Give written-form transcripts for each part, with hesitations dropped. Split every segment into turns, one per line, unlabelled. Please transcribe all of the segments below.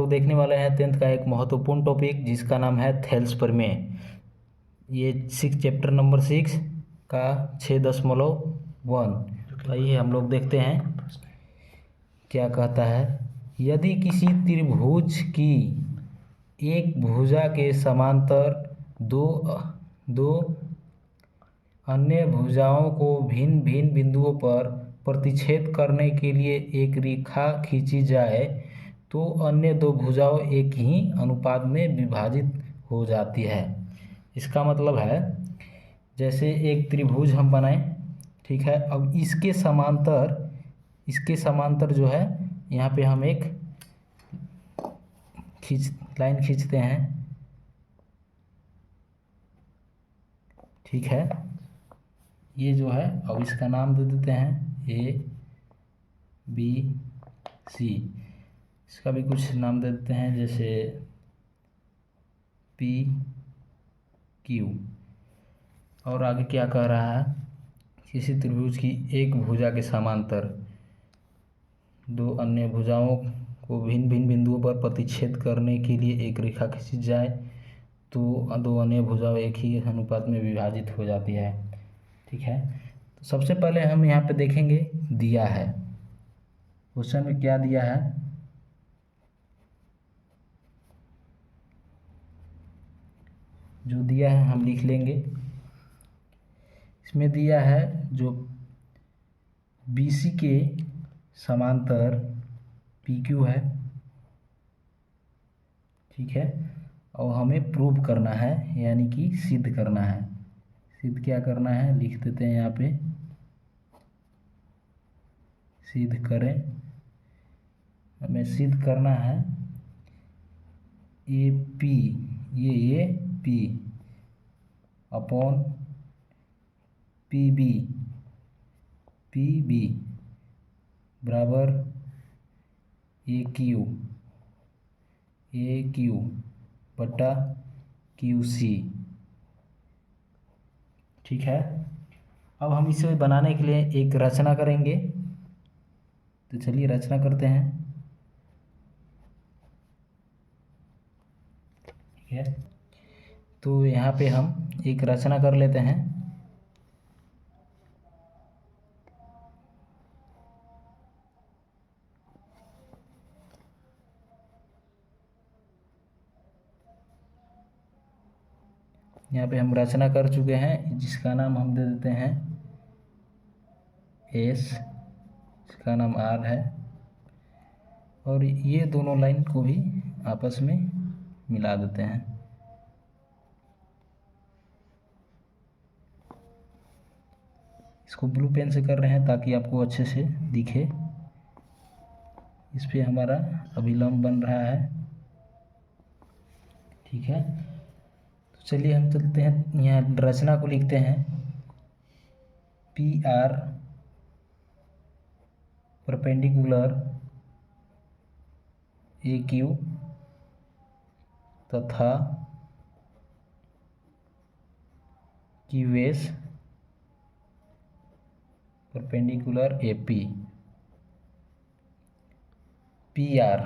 लोग देखने वाले हैं 10th का एक महत्वपूर्ण टॉपिक जिसका नाम है थेल्स प्रमेय। ये चैप्टर नंबर 6 का 6.1। आइए हम लोग देखते हैं क्या कहता है। यदि किसी त्रिभुज की एक भुजा के समांतर दो अन्य भुजाओं को भिन्न भिन्न बिंदुओं पर प्रतिच्छेद करने के लिए एक रेखा खींची जाए तो अन्य दो भुजाएं एक ही अनुपात में विभाजित हो जाती है। इसका मतलब है जैसे एक त्रिभुज हम बनाएं, ठीक है। अब इसके समांतर जो है यहाँ पे हम एक लाइन खींचते हैं, ठीक है। ये जो है अब इसका नाम दे देते हैं ABC। इसका भी कुछ नाम दे देते हैं जैसे PQ। और आगे क्या कह रहा है, किसी त्रिभुज की एक भुजा के समांतर दो अन्य भुजाओं को भिन्न भिन्न बिंदुओं पर प्रतिच्छेद करने के लिए एक रेखा खींची जाए तो दो अन्य भुजाएं एक ही अनुपात में विभाजित हो जाती है, ठीक है। तो सबसे पहले हम यहाँ पे देखेंगे दिया है क्वेश्चन में क्या दिया है। जो दिया है हम लिख लेंगे। इसमें दिया है जो BC के समांतर PQ है, ठीक है। और हमें प्रूव करना है यानी कि सिद्ध करना है। सिद्ध क्या करना है लिख देते हैं यहाँ पे, सिद्ध करें। हमें सिद्ध करना है AP ये P अपॉन PB बराबर AQ बटा QC, ठीक है। अब हम इसे बनाने के लिए एक रचना करेंगे, तो चलिए रचना करते हैं, ठीक है। तो यहाँ पे हम एक रचना कर लेते हैं। यहाँ पे हम रचना कर चुके हैं जिसका नाम हम दे देते हैं S, इसका नाम R है। और ये दोनों लाइन को भी आपस में मिला देते हैं। इसको ब्लू पेन से कर रहे हैं ताकि आपको अच्छे से दिखे। इस पे हमारा अभिलंब बन रहा है, ठीक है। तो चलिए हम चलते हैं यहाँ रचना को लिखते हैं। PR परपेंडिकुलर AQ तथा QS perpendicular AP। PR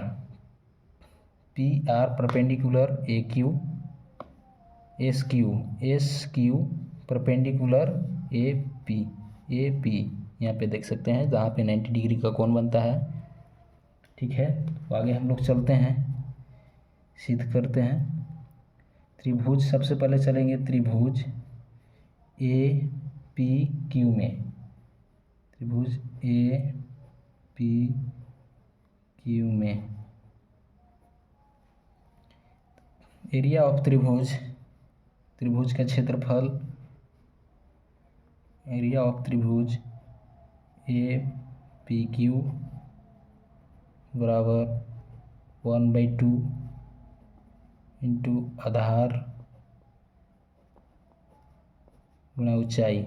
perpendicular AQ SQ perpendicular AP यहाँ पे देख सकते हैं जहाँ पे 90 डिग्री का कोण बनता है, ठीक है। तो आगे हम लोग चलते हैं, सिद्ध करते हैं। त्रिभुज सबसे पहले चलेंगे त्रिभुज APQ में। त्रिभुज APQ में एरिया ऑफ त्रिभुज का क्षेत्रफल, एरिया ऑफ त्रिभुज APQ बराबर 1/2 इंटू आधार गुणा ऊंचाई।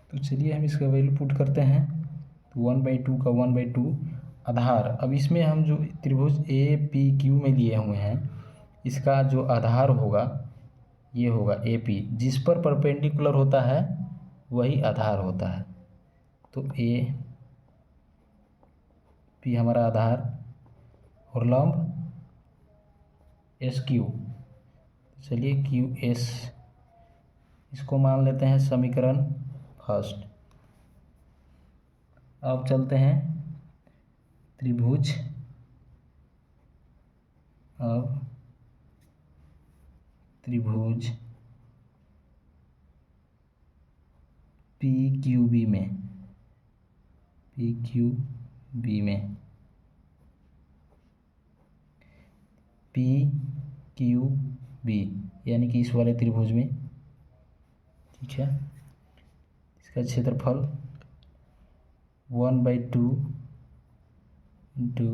तो चलिए हम इसका वैल्यू पुट करते हैं। तो 1/2 का 1/2 आधार। अब इसमें हम जो त्रिभुज APQ में लिए हुए हैं इसका जो आधार होगा ये होगा AP, जिस पर परपेंडिकुलर होता है वही आधार होता है। तो ए पी हमारा आधार और लंब एस क्यू। चलिए क्यू एस इसको मान लेते हैं समीकरण फर्स्ट। अब चलते हैं त्रिभुज। अब त्रिभुज पी क्यू बी में, पी क्यू बी में, पी क्यू बी यानी कि इस वाले त्रिभुज में, ठीक है। इसका क्षेत्रफल 1/2 इंटू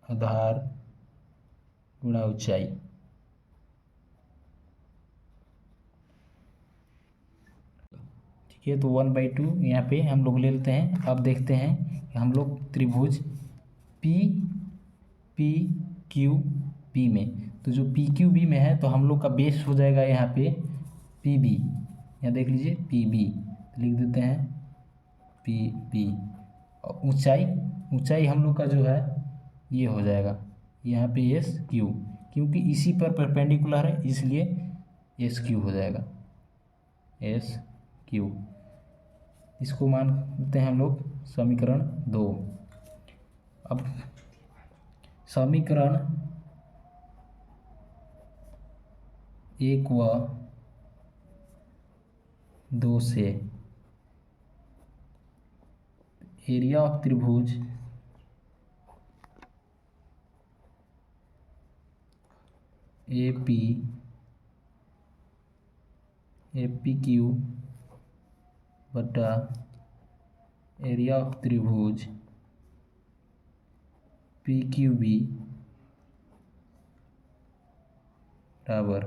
आधार गुणा ऊंचाई। ठीक है, तो 1/2 यहाँ पे हम लोग ले लेते हैं। अब देखते हैं कि हम लोग त्रिभुज पी पी क्यू बी में, तो जो पी क्यू बी में है तो हम लोग का बेस हो जाएगा यहाँ पे पी बी। यहाँ देख लीजिए पी बी, लिख देते हैं पी बी। और ऊंचाई, ऊंचाई हम लोग का जो है ये हो जाएगा यहाँ पे एस क्यू, क्योंकि इसी पर परपेंडिकुलर है इसलिए एस क्यू हो जाएगा, एस क्यू। इसको मानते हैं हम लोग समीकरण 2। अब समीकरण 1 व 2 से एरिया ऑफ त्रिभुज ए पी क्यू बटा एरिया ऑफ त्रिभुज पी क्यू बी बराबर,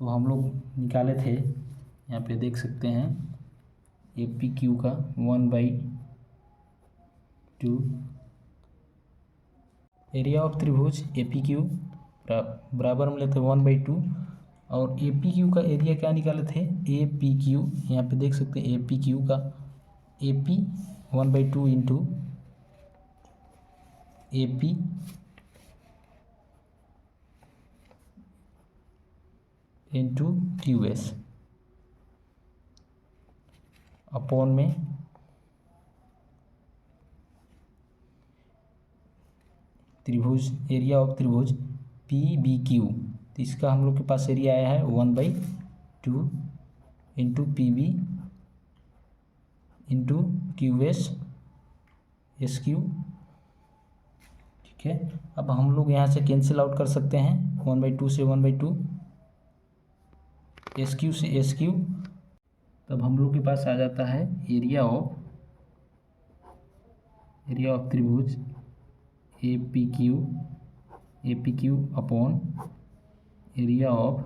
तो हम लोग निकाले थे, यहाँ पे देख सकते हैं ए पी क्यू का 1/2 एरिया ऑफ त्रिभुज ए पी क्यू बराबर में लेते 1/2, और ए पी क्यू का एरिया क्या निकाले थे ए पी क्यू। यहाँ पे देख सकते हैं ए पी क्यू का A P 1/2 into A P into Q S upon में त्रिभुज एरिया ऑफ त्रिभुज पी बी क्यू। तो इसका हम लोग के पास एरिया आया है 1/2 into P B into Q S S Q. ठीक है, अब हम लोग यहाँ से कैंसिल आउट कर सकते हैं 1/2 से 1/2, एस क्यू से एस क्यू। तब हम लोग के पास आ जाता है एरिया ऑफ त्रिभुज A P Q upon area of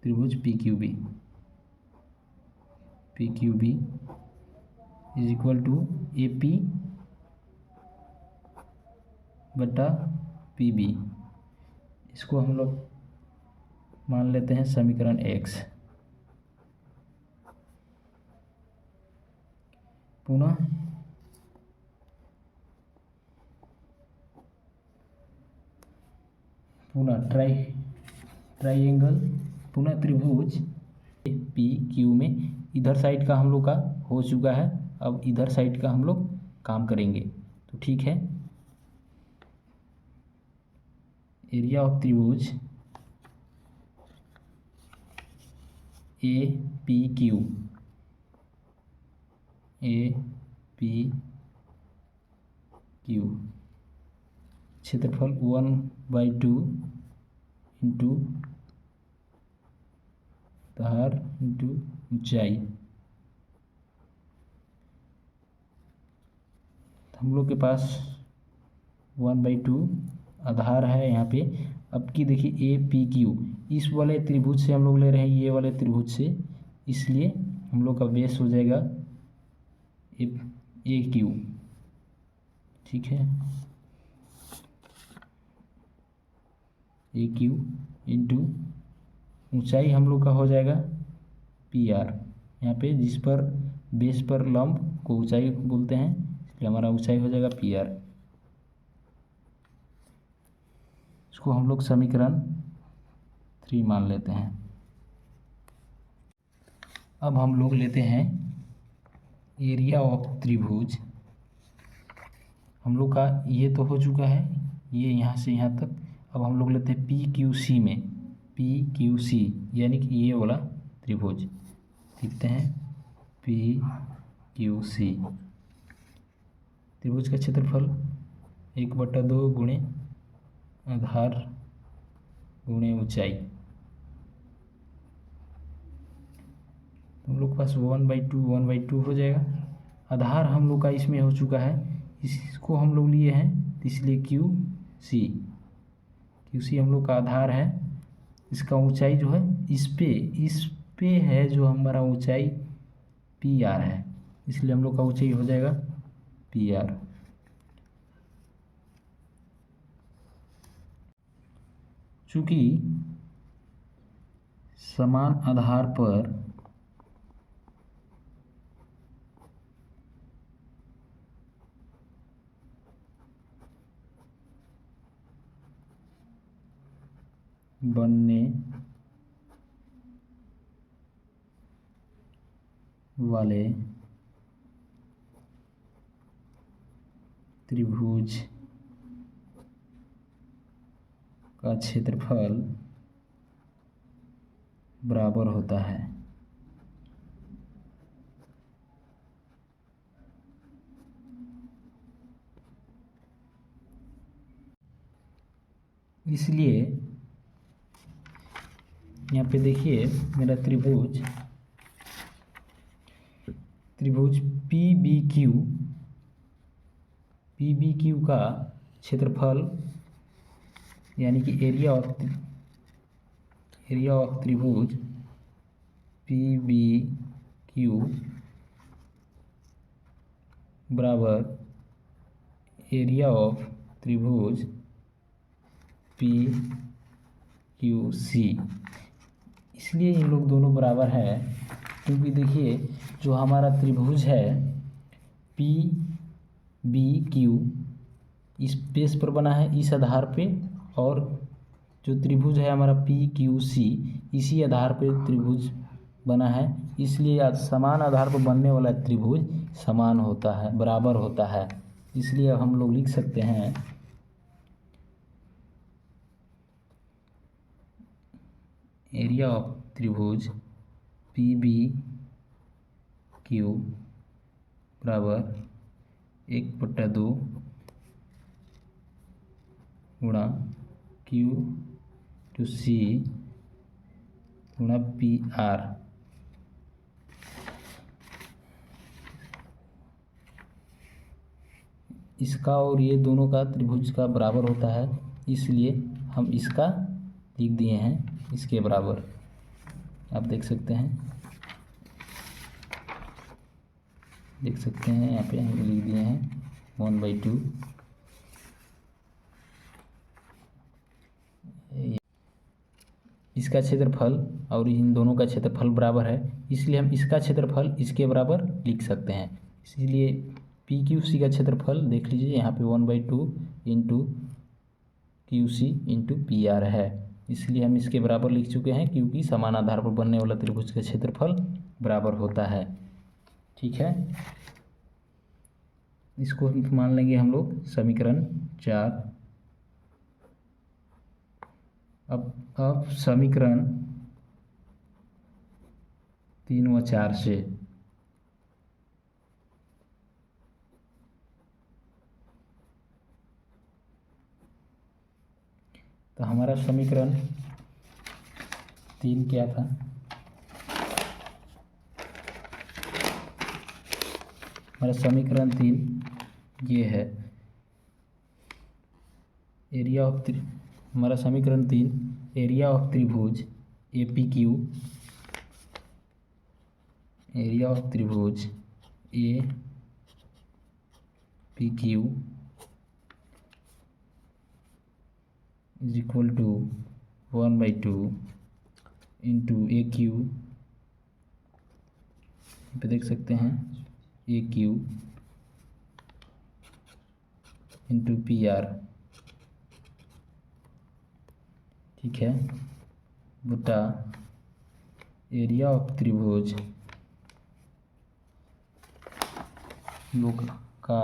त्रिभुज P Q B is equal to A P बटा पी बी। इसको हम लोग मान लेते हैं समीकरण x। पुनः ट्राइएंगल पुनः त्रिभुज पी क्यू में इधर साइड का हम लोग का हो चुका है, अब इधर साइड का हम लोग काम करेंगे। तो ठीक है, एरिया ऑफ त्रिभुज ए पी क्यू क्षेत्रफल 1/2 इंटू आधार इंटू ऊंचाई। हम लोग के पास 1/2 आधार है यहाँ पे। अब की देखिए ए पी क्यू इस वाले त्रिभुज से हम लोग ले रहे हैं, ये वाले त्रिभुज से, इसलिए हम लोग का बेस हो जाएगा ए क्यू। ठीक है, ए क्यू इंटू ऊंचाई हम लोग का हो जाएगा पी आर। यहाँ पे जिस पर बेस पर लंब को ऊंचाई बोलते हैं, इसलिए हमारा ऊंचाई हो जाएगा पी आर। इसको हम लोग समीकरण 3 मान लेते हैं। अब हम लोग लेते हैं एरिया ऑफ त्रिभुज। हम लोग का ये तो हो चुका है, ये यहाँ से यहाँ तक। अब हम लोग लेते हैं पी क्यू सी में, पी क्यू सी यानी कि ये वाला त्रिभुज लिखते हैं पी क्यू सी। त्रिभुज का क्षेत्रफल 1/2 गुणे आधार गुणे ऊंचाई। हम लोग के पास 1/2 हो जाएगा। आधार हम लोग का इसमें हो चुका है, इसको हम लोग लिए हैं, इसलिए क्यू सी हम लोग का आधार है। इसका ऊंचाई जो है इस पे है, जो हमारा ऊंचाई पी आर है, इसलिए हम लोग का ऊंचाई हो जाएगा पी आर। चूंकि समान आधार पर बनने वाले त्रिभुज का क्षेत्रफल बराबर होता है। इसलिए यहाँ पे देखिए मेरा त्रिभुज पी बी क्यू का क्षेत्रफल यानी कि एरिया ऑफ त्रिभुज पी बी क्यू बराबर एरिया ऑफ त्रिभुज पी क्यू सी। इसलिए इन लोग दोनों बराबर है, क्योंकि देखिए जो हमारा त्रिभुज है पी बी क्यू इस बेस पर बना है, इस आधार पे, और जो त्रिभुज है हमारा पी क्यू सी इसी आधार पे त्रिभुज बना है। इसलिए समान आधार पर बनने वाला त्रिभुज समान होता है, बराबर होता है। इसलिए हम लोग लिख सकते हैं एरिया ऑफ त्रिभुज पी बी क्यू बराबर 1/2 गुणा क्यू टू सी गुणा पी आर। इसका और ये दोनों का त्रिभुज का बराबर होता है, इसलिए हम इसका लिख दिए हैं इसके बराबर। आप देख सकते हैं यहाँ पे हम लिख दिए हैं 1/2। इसका क्षेत्रफल और इन दोनों का क्षेत्रफल बराबर है, इसलिए हम इसका क्षेत्रफल इसके बराबर लिख सकते हैं। इसलिए पी क्यू सी का क्षेत्रफल देख लीजिए यहाँ पे 1/2 into Q C into P R है, इसलिए हम इसके बराबर लिख चुके हैं, क्योंकि समान आधार पर बनने वाला त्रिभुज का क्षेत्रफल बराबर होता है। ठीक है, इसको मान लेंगे हम लोग समीकरण 4। अब समीकरण 3 व 4 से तो हमारा समीकरण 3 क्या था? हमारा समीकरण 3 ये है, हमारा समीकरण 3 एरिया ऑफ त्रिभुज A P Q, area of त्रिभुज A P Q is equal to 1/2 into A Q यहाँ पे देख सकते हैं A Q into P R, ठीक है, बटा एरिया ऑफ त्रिभुज योग का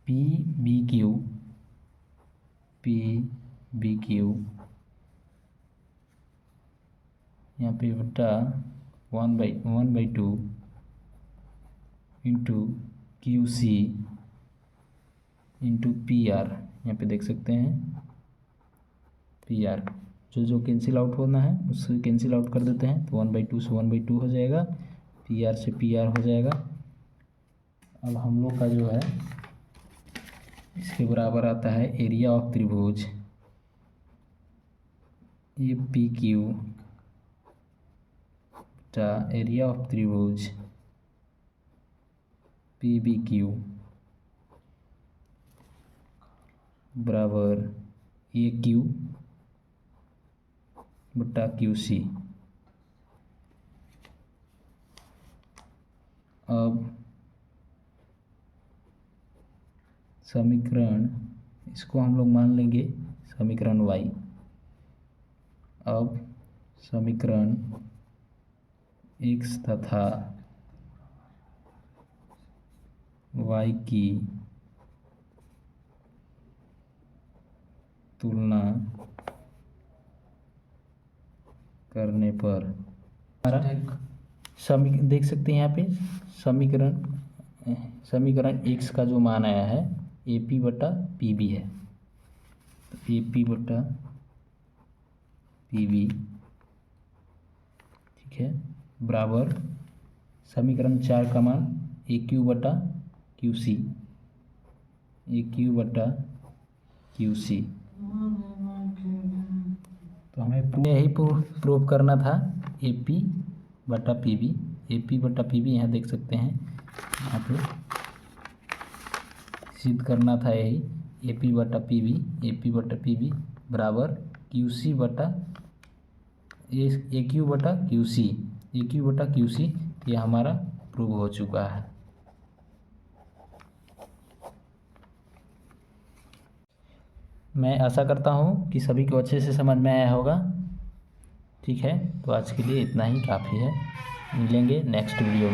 पी बी क्यू यहाँ पे बटा 1/2 into Q C into P R. यहाँ पे देख सकते हैं पी आर, जो कैंसिल आउट होना है उससे कैंसिल आउट कर देते हैं, तो 1/2 से 1/2 हो जाएगा, पी आर से पी आर हो जाएगा। अब हम लोग का जो है इसके बराबर आता है एरिया ऑफ त्रिभुज ए पी क्यू बटा एरिया ऑफ त्रिभुज पी बी क्यू बराबर ए क्यू बटा क्यू सी। अब समीकरण इसको हम लोग मान लेंगे समीकरण y। अब समीकरण x तथा y की तुलना करने पर हमारा देख सकते हैं यहाँ पे समीकरण x का जो मान आया है ए पी बटा पी बी है, तो ए पी बटा पी बी, ठीक है, बराबर समीकरण 4 का मान ए क्यू बटा क्यू सी, ए क्यू बटा क्यू सी। तो हमें यही प्रूव करना था ए पी बटा पी बी। ए पी बटा पी बी यहाँ देख सकते हैं, यहाँ पे सिद्ध करना था यही, ए पी बटा पी बी बराबर क्यू सी बटा ए क्यू बटा क्यू सी, ये हमारा प्रूव हो चुका है। मैं आशा करता हूँ कि सभी को अच्छे से समझ में आया होगा। ठीक है, तो आज के लिए इतना ही काफ़ी है, मिलेंगे नेक्स्ट वीडियो में।